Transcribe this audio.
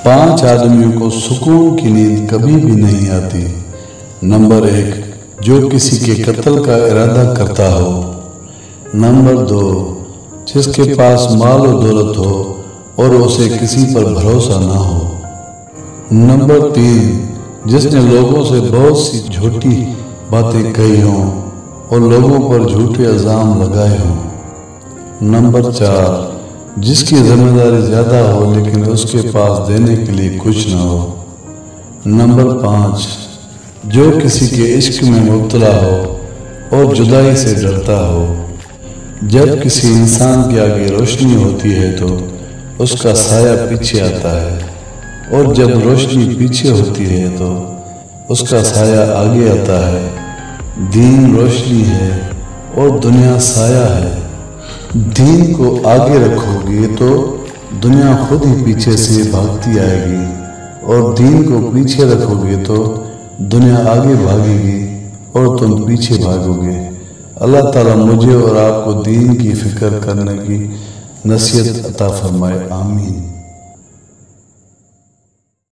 5 آدمیوں کو سکون کی نیند کبھی بھی نہیں آتی۔ نمبر 1، جو کسی کے قتل کا ارادہ کرتا ہو۔ نمبر 2، جس کے پاس مال و دولت ہو اور اسے کسی پر بھروسہ نہ ہو۔ نمبر 3، جس نے لوگوں سے بہت سی جھوٹی باتیں کہی ہوں اور لوگوں پر جھوٹے الزام لگائے ہوں۔ نمبر 4، جس کی ذمہ داری زیادہ ہو لیکن اس کے پاس دینے کے لیے کچھ نہ ہو۔ نمبر 5، جو کسی کے عشق میں مبتلا ہو اور جدائی سے ڈرتا ہو۔ جب کسی انسان کے آگے روشنی ہوتی ہے تو اس کا سایہ پیچھے آتا ہے، اور جب روشنی پیچھے ہوتی ہے تو اس کا سایہ آگے آتا ہے۔ دین روشنی ہے اور دنیا سایہ ہے۔ دین کو آگے رکھو گے تو دنیا خود ہی پیچھے سے بھاگتی آئے گی، اور دین کو پیچھے رکھو گے تو دنیا آگے بھاگے گی اور تم پیچھے بھاگو گے۔ اللہ تعالیٰ مجھے اور آپ کو دین کی فکر کرنے کی نصیحت عطا فرمائے، آمین۔